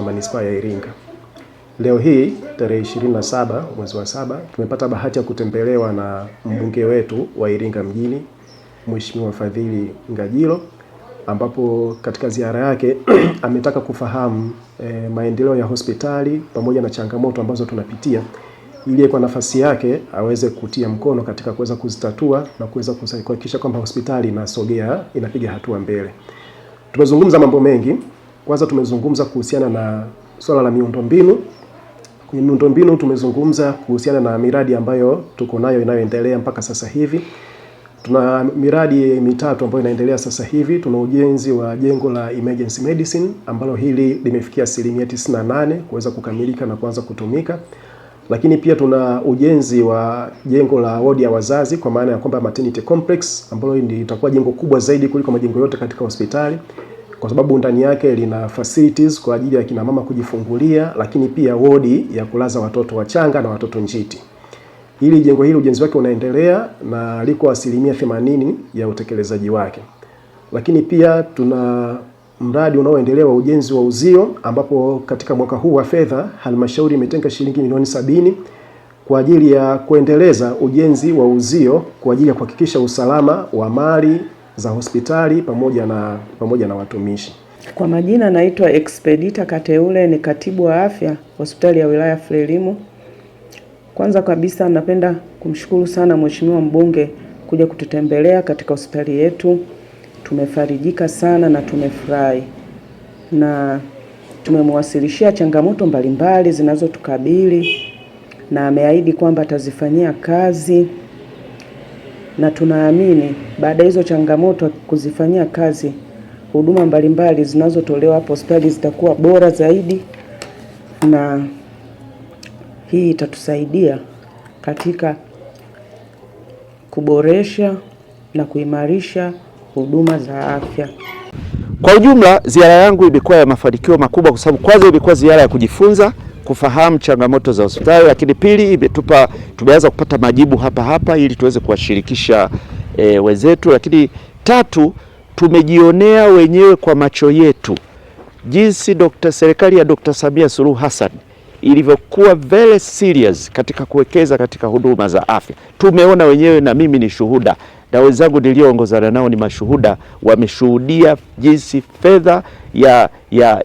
Manispaa ya Iringa. Leo hii tarehe 27 mwezi wa 7 tumepata bahati ya kutembelewa na mbunge wetu wa Iringa mjini, Mheshimiwa Fadhili Ngajilo, ambapo katika ziara yake ametaka kufahamu maendeleo ya hospitali pamoja na changamoto ambazo tunapitia, ili kwa nafasi yake aweze kutia mkono katika kuweza kuzitatua na kuweza kuhakikisha kwamba hospitali inasogea, inapiga hatua mbele. Tumezungumza mambo mengi. Kwanza tumezungumza kuhusiana na swala la miundombinu. Kwenye miundombinu tumezungumza kuhusiana na miradi ambayo tuko nayo inayoendelea mpaka sasa hivi. Tuna miradi mitatu ambayo inaendelea sasa hivi. Tuna ujenzi wa jengo la emergency medicine ambalo hili limefikia 98% kuweza kukamilika na kuanza kutumika. Lakini pia tuna ujenzi wa jengo la wodi ya wazazi, kwa maana ya kwamba maternity complex, ambalo litakuwa jengo kubwa zaidi kuliko majengo yote katika hospitali, kwa sababu ndani yake lina facilities kwa ajili ya kina mama kujifungulia, lakini pia wodi ya kulaza watoto wachanga na watoto njiti. Hili jengo hili ujenzi wake unaendelea na liko 80% ya utekelezaji wake. Lakini pia tuna mradi unaoendelea wa ujenzi wa uzio, ambapo katika mwaka huu wa fedha halmashauri imetenga shilingi milioni 70 kwa ajili ya kuendeleza ujenzi wa uzio kwa ajili ya kuhakikisha usalama wa mali za hospitali pamoja na watumishi. Kwa majina naitwa Expedita Kateule, ni katibu wa afya hospitali ya wilaya Frelimo. Kwanza kabisa napenda kumshukuru sana Mheshimiwa mbunge kuja kututembelea katika hospitali yetu. Tumefarijika sana na tumefurahi, na tumemwasilishia changamoto mbalimbali zinazotukabili na ameahidi kwamba atazifanyia kazi, na tunaamini baada hizo changamoto kuzifanyia kazi, huduma mbalimbali zinazotolewa hapo hospitali zitakuwa bora zaidi, na hii itatusaidia katika kuboresha na kuimarisha huduma za afya. Kwa ujumla, ziara yangu imekuwa ya mafanikio makubwa, kwa sababu kwanza imekuwa ziara ya kujifunza, kufahamu changamoto za hospitali, lakini pili tumeanza kupata majibu hapa ili tuweze kuwashirikisha wenzetu, lakini tatu tumejionea wenyewe kwa macho yetu jinsi serikali ya Dr. Samia Suluhu Hassan ilivyokuwa very serious katika kuwekeza katika huduma za afya. Tumeona wenyewe, na mimi ni shuhuda, na wenzangu nilioongozana nao ni mashuhuda, wameshuhudia jinsi fedha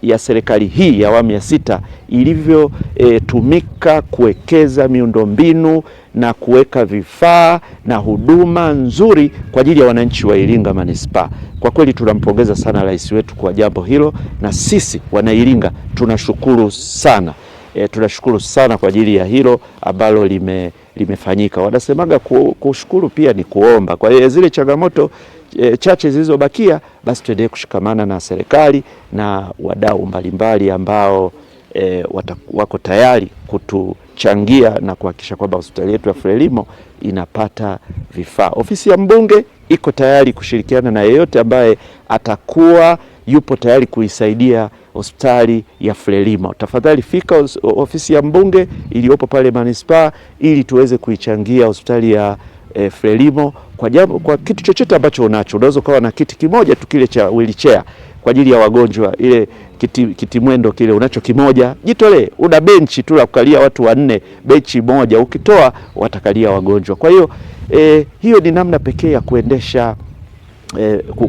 ya serikali hii ya awamu ya 6 ilivyotumika kuwekeza miundombinu na kuweka vifaa na huduma nzuri kwa ajili ya wananchi wa Iringa Manispaa. Kwa kweli tunampongeza sana rais wetu kwa jambo hilo, na sisi wana Iringa tunashukuru sana. Tunashukuru sana kwa ajili ya hilo ambalo limefanyika. Wanasemaga kushukuru pia ni kuomba. Kwa hiyo zile changamoto chache zilizobakia, basi tuendelee kushikamana na serikali na wadau mbalimbali ambao wako tayari kutuchangia na kuhakikisha kwamba hospitali yetu ya Frelimo inapata vifaa. Ofisi ya mbunge iko tayari kushirikiana na yeyote ambaye atakuwa yupo tayari kuisaidia hospitali ya Frelimo. Tafadhali fika ofisi ya mbunge iliyopo pale Manispaa ili tuweze kuichangia hospitali ya Frelimo kwa kitu chochote ambacho unacho. Unaweza kuwa na kiti kimoja tu kile cha wheelchair kwa ajili ya wagonjwa, ile kiti mwendo kile unacho kimoja, jitolee. Una benchi tu la kukalia watu 4, benchi moja ukitoa watakalia wagonjwa. Kwa hiyo hiyo ni namna pekee ya kuendesha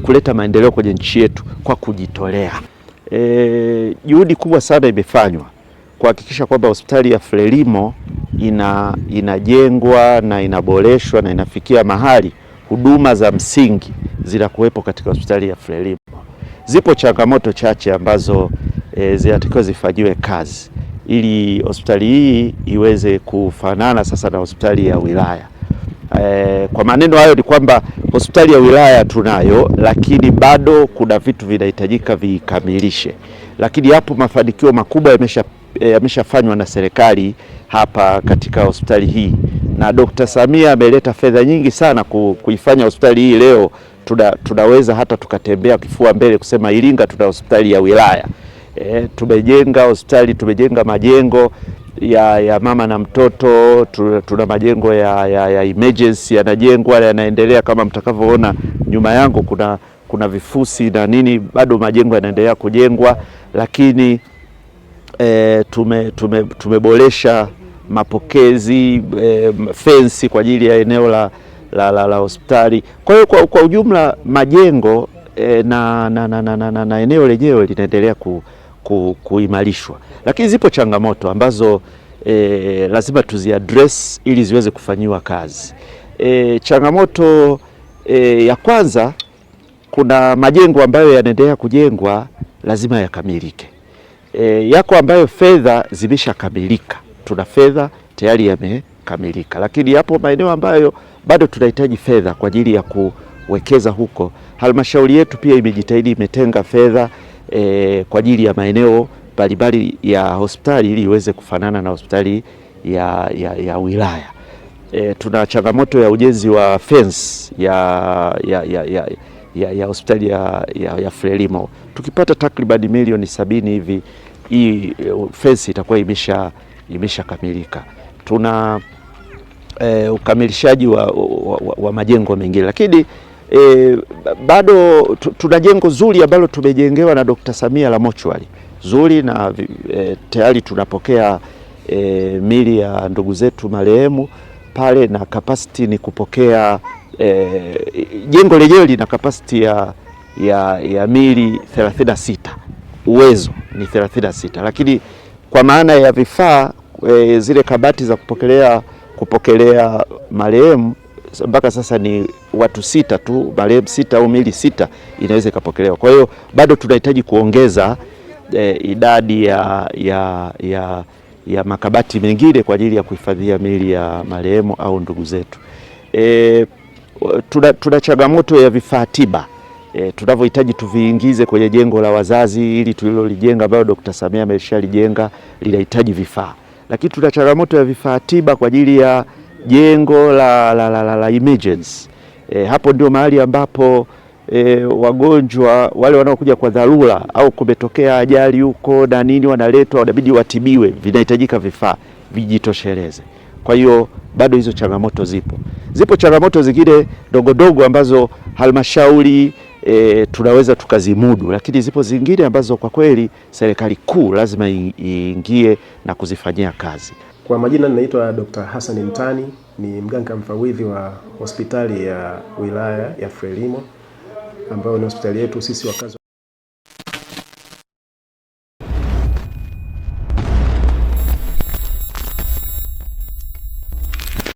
kuleta maendeleo kwenye nchi yetu kwa kujitolea. Juhudi kubwa sana imefanywa kuhakikisha kwamba hospitali ya Frelimo inajengwa na inaboreshwa na inafikia mahali huduma za msingi zinakuwepo katika hospitali ya Frelimo. Zipo changamoto chache ambazo zinatakiwa zifanyiwe kazi ili hospitali hii iweze kufanana sasa na hospitali ya wilaya. Kwa maneno hayo ni kwamba hospitali ya wilaya tunayo, lakini bado kuna vitu vinahitajika vikamilishe. Lakini hapo mafanikio makubwa yameshafanywa na serikali hapa katika hospitali hii, na Dr. Samia ameleta fedha nyingi sana kuifanya hospitali hii leo tunaweza hata tukatembea kifua mbele kusema Iringa tuna hospitali ya wilaya. Tumejenga hospitali, tumejenga majengo ya mama na mtoto, tuna majengo ya emergency yanajengwa, yanaendelea kama mtakavyoona nyuma yangu kuna vifusi na nini, bado majengo yanaendelea kujengwa. Lakini tumeboresha mapokezi, fensi kwa ajili ya eneo la hospitali. Kwa hiyo kwa ujumla majengo na eneo lenyewe linaendelea kuimarishwa, lakini zipo changamoto ambazo lazima tuziaddress ili ziweze kufanyiwa kazi. Changamoto ya kwanza, kuna majengo ambayo yanaendelea kujengwa lazima yakamilike. Yako ambayo fedha zimeshakamilika, tuna fedha tayari yamekamilika, lakini yapo maeneo ambayo bado tunahitaji fedha kwa ajili ya kuwekeza huko. Halmashauri yetu pia imejitahidi, imetenga fedha kwa ajili ya maeneo mbalimbali ya hospitali ili iweze kufanana na hospitali ya wilaya. Tuna changamoto ya ujenzi wa fence ya hospitali ya Frelimo. Tukipata takriban milioni 70 hivi, hii fence itakuwa imeshakamilika. Tuna ukamilishaji wa majengo mengine, lakini bado tuna jengo zuri ambalo tumejengewa na Dr. Samia la mochwari zuri, na tayari tunapokea mili ya ndugu zetu marehemu pale, na capacity ni kupokea jengo lenyewe lina capacity ya mili 36, uwezo ni 36, lakini kwa maana ya vifaa zile kabati za kupokelea marehemu mpaka sasa ni watu 6 tu, marehemu 6 au mili 6 inaweza ikapokelewa. Kwa hiyo bado tunahitaji kuongeza idadi ya makabati mengine kwa ajili ya kuhifadhia mili ya marehemu au ndugu zetu. Tuna changamoto ya vifaa tiba tunavyohitaji tuviingize kwenye jengo la wazazi ili tulilolijenga, ambayo Dr. Samia ameshalijenga, linahitaji vifaa. Lakini tuna changamoto ya vifaa tiba kwa ajili ya jengo la emergency. Hapo ndio mahali ambapo wagonjwa wale wanaokuja kwa dharura au kumetokea ajali huko na nini, wanaletwa, wanabidi watibiwe, vinahitajika vifaa vijitosheleze. Kwa hiyo bado hizo changamoto zipo changamoto zingine dogo ambazo halmashauri tunaweza tukazimudu, lakini zipo zingine ambazo kwa kweli serikali kuu lazima iingie na kuzifanyia kazi. Kwa majina ninaitwa Dr. Hassan Mtani, ni mganga mfawidhi wa hospitali ya wilaya ya Frelimo, ambayo ni hospitali yetu sisi wakazi